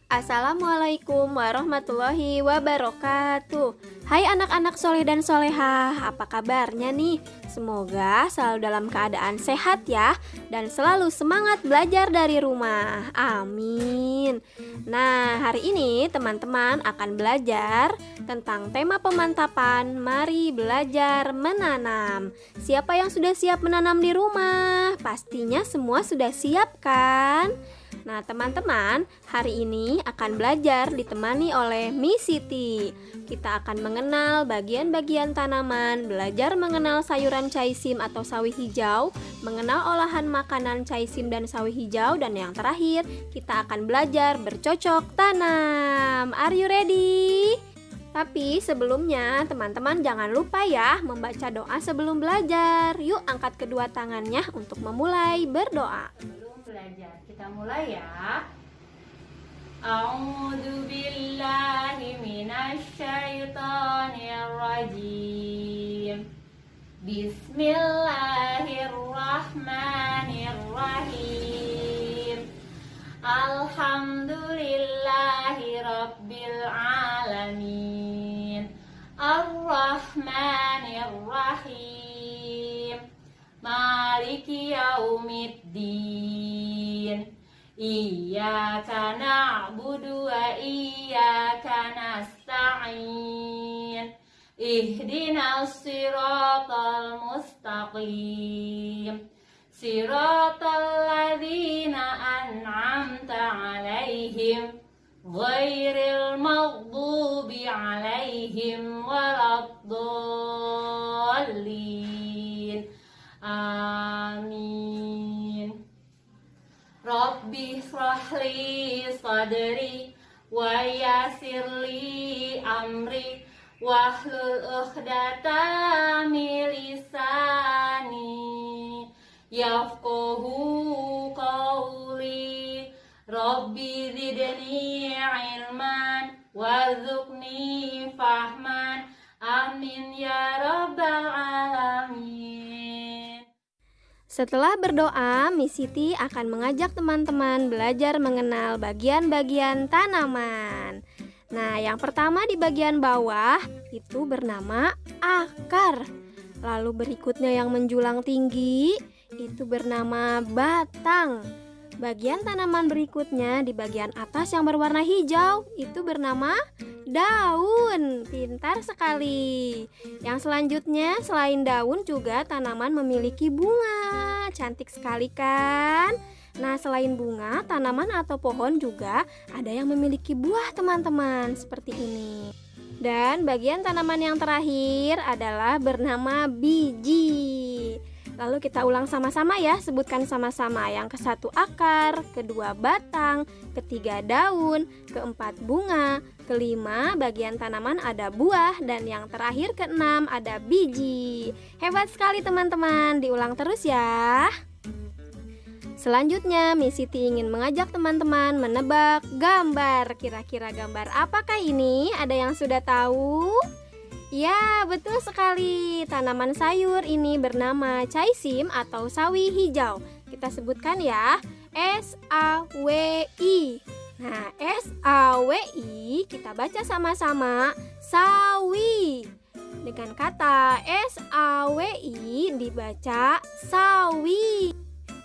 Assalamualaikum warahmatullahi wabarakatuh. Hai anak-anak soleh dan solehah, apa kabarnya nih? Semoga selalu dalam keadaan sehat ya, dan selalu semangat belajar dari rumah. Amin. Nah, hari ini teman-teman akan belajar tentang tema pemantapan. Mari belajar menanam. Siapa yang sudah siap menanam di rumah? Pastinya semua sudah siap kan? Nah teman-teman, hari ini akan belajar ditemani oleh Miss Siti. Kita akan mengenal bagian-bagian tanaman, belajar mengenal sayuran caisim atau sawi hijau, mengenal olahan makanan caisim dan sawi hijau, dan yang terakhir kita akan belajar bercocok tanam. Are you ready? Tapi sebelumnya teman-teman jangan lupa ya membaca doa sebelum belajar. Yuk angkat kedua tangannya untuk memulai berdoa. Belajar. Kita mulai ya. A'udzu billahi minasy syaithanir rajim. Bismillahirrahmanirrahim. Alhamdulillahi rabbil alamin. Ar-Rahmanir-Rahim. Maliki yaumiddin. Iyyaka na'budu wa iyyaka nasta'in. Ihdinas siratal mustaqim. Siratal ladzina an'amta 'alaihim ghairil maghdubi 'alaihim waladdallin. Amin. Rabbi shrahli sadri wa yassirli amri wahlul 'uqdatam min lisani yafqahu qawli. Rabbi zidni ilman warzuqni fahman. Amin ya rabbal alamin. Setelah berdoa, Miss Siti akan mengajak teman-teman belajar mengenal bagian-bagian tanaman. Nah, yang pertama di bagian bawah itu bernama akar. Lalu berikutnya yang menjulang tinggi itu bernama batang. Bagian tanaman berikutnya di bagian atas yang berwarna hijau itu bernama daun. Pintar sekali. Yang selanjutnya selain daun juga tanaman memiliki bunga. Cantik sekali kan? Nah, selain bunga, tanaman atau pohon juga ada yang memiliki buah teman-teman seperti ini. Dan bagian tanaman yang terakhir adalah bernama biji. Lalu kita ulang sama-sama ya, sebutkan sama-sama. Yang ke-1 akar, kedua batang, ketiga daun, keempat bunga, kelima bagian tanaman ada buah, dan yang terakhir ke-6 ada biji. Hebat sekali teman-teman, diulang terus ya. Selanjutnya, Miss Siti ingin mengajak teman-teman menebak gambar. Kira-kira gambar apakah ini? Ada yang sudah tahu? Ya, betul sekali. Tanaman sayur ini bernama caisim atau sawi hijau. Kita sebutkan ya, S-A-W-I. Nah, S-A-W-I kita baca sama-sama, sawi. Dengan kata S-A-W-I dibaca sawi.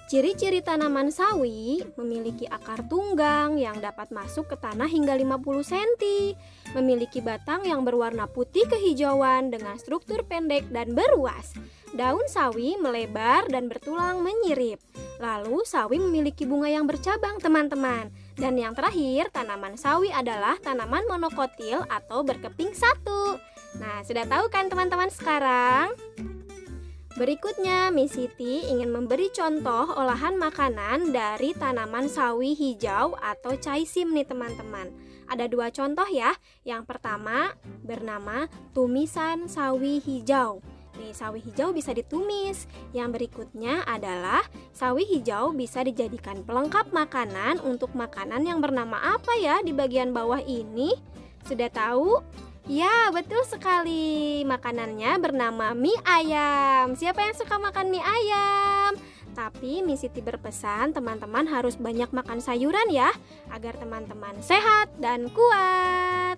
Ciri-ciri tanaman sawi memiliki akar tunggang yang dapat masuk ke tanah hingga 50 cm, memiliki batang yang berwarna putih kehijauan dengan struktur pendek dan beruas. Daun sawi melebar dan bertulang menyirip. Lalu sawi memiliki bunga yang bercabang teman-teman. Dan yang terakhir, tanaman sawi adalah tanaman monokotil atau berkeping satu. Nah, sudah tahu kan teman-teman sekarang? Berikutnya, Miss Siti ingin memberi contoh olahan makanan dari tanaman sawi hijau atau caisim nih teman-teman. Ada 2 contoh ya. Yang pertama bernama tumisan sawi hijau. Nih, sawi hijau bisa ditumis. Yang berikutnya adalah sawi hijau bisa dijadikan pelengkap makanan untuk makanan yang bernama apa ya di bagian bawah ini? Sudah tahu? Ya, betul sekali. Makanannya bernama mie ayam. Siapa yang suka makan mie ayam? Tapi Miss Siti berpesan teman-teman harus banyak makan sayuran ya, agar teman-teman sehat dan kuat.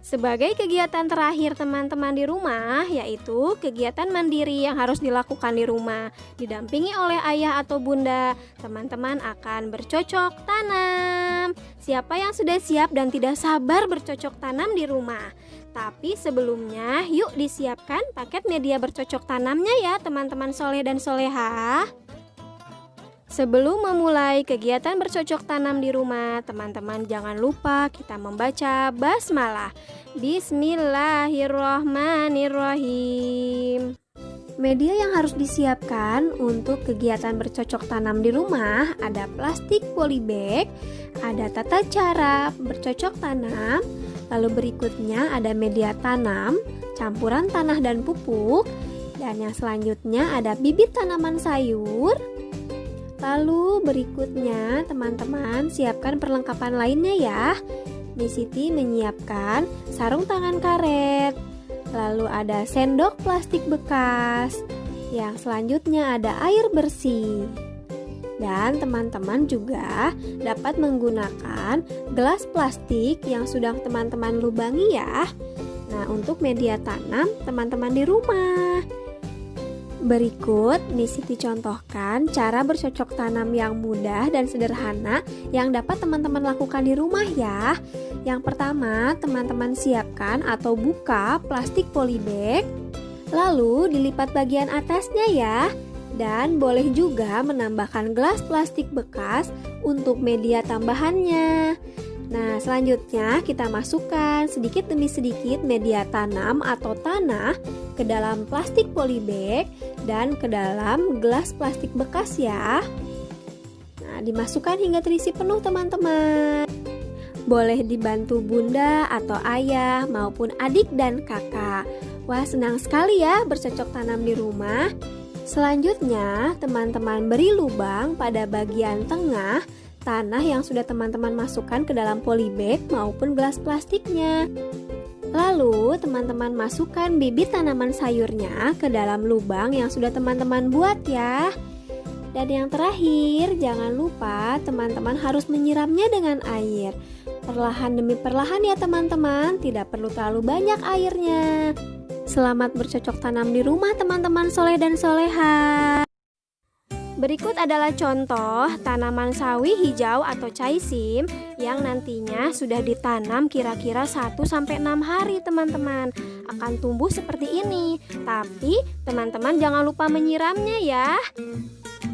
Sebagai kegiatan terakhir teman-teman di rumah, yaitu kegiatan mandiri yang harus dilakukan di rumah. Didampingi oleh ayah atau bunda, teman-teman akan bercocok tanam. Siapa yang sudah siap dan tidak sabar bercocok tanam di rumah? Tapi sebelumnya, yuk disiapkan paket media bercocok tanamnya ya teman-teman soleh dan soleha. Sebelum memulai kegiatan bercocok tanam di rumah, teman-teman jangan lupa kita membaca basmalah. Bismillahirrohmanirrohim. Media yang harus disiapkan untuk kegiatan bercocok tanam di rumah ada plastik polybag, ada tata cara bercocok tanam, lalu berikutnya ada media tanam, campuran tanah dan pupuk, dan yang selanjutnya ada bibit tanaman sayur. Lalu berikutnya teman-teman siapkan perlengkapan lainnya ya. Miss Siti menyiapkan sarung tangan karet, lalu ada sendok plastik bekas, yang selanjutnya ada air bersih. Dan teman-teman juga dapat menggunakan gelas plastik yang sudah teman-teman lubangi ya. Nah, untuk media tanam teman-teman di rumah. Berikut Miss Siti contohkan cara bercocok tanam yang mudah dan sederhana yang dapat teman-teman lakukan di rumah ya. Yang pertama, teman-teman siapkan atau buka plastik polybag, lalu dilipat bagian atasnya ya. Dan boleh juga menambahkan gelas plastik bekas untuk media tambahannya. Nah, selanjutnya kita masukkan sedikit demi sedikit media tanam atau tanah ke dalam plastik polybag dan ke dalam gelas plastik bekas ya. Nah, dimasukkan hingga terisi penuh teman-teman. Boleh dibantu bunda atau ayah maupun adik dan kakak. Wah, senang sekali ya bercocok tanam di rumah. Selanjutnya, teman-teman beri lubang pada bagian tengah tanah yang sudah teman-teman masukkan ke dalam polybag maupun gelas plastiknya. Lalu, teman-teman masukkan bibit tanaman sayurnya ke dalam lubang yang sudah teman-teman buat ya. Dan yang terakhir, jangan lupa teman-teman harus menyiramnya dengan air. Perlahan demi perlahan ya teman-teman, tidak perlu terlalu banyak airnya. Selamat bercocok tanam di rumah teman-teman soleh dan soleha. Berikut adalah contoh tanaman sawi hijau atau caisim yang nantinya sudah ditanam kira-kira 1-6 hari teman-teman. Akan tumbuh seperti ini. Tapi teman-teman jangan lupa menyiramnya ya.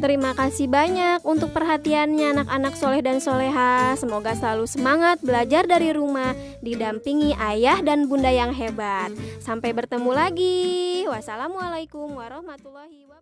Terima kasih banyak untuk perhatiannya anak-anak soleh dan soleha. Semoga selalu semangat belajar dari rumah, didampingi ayah dan bunda yang hebat. Sampai bertemu lagi. Wassalamualaikum warahmatullahi wabarakatuh.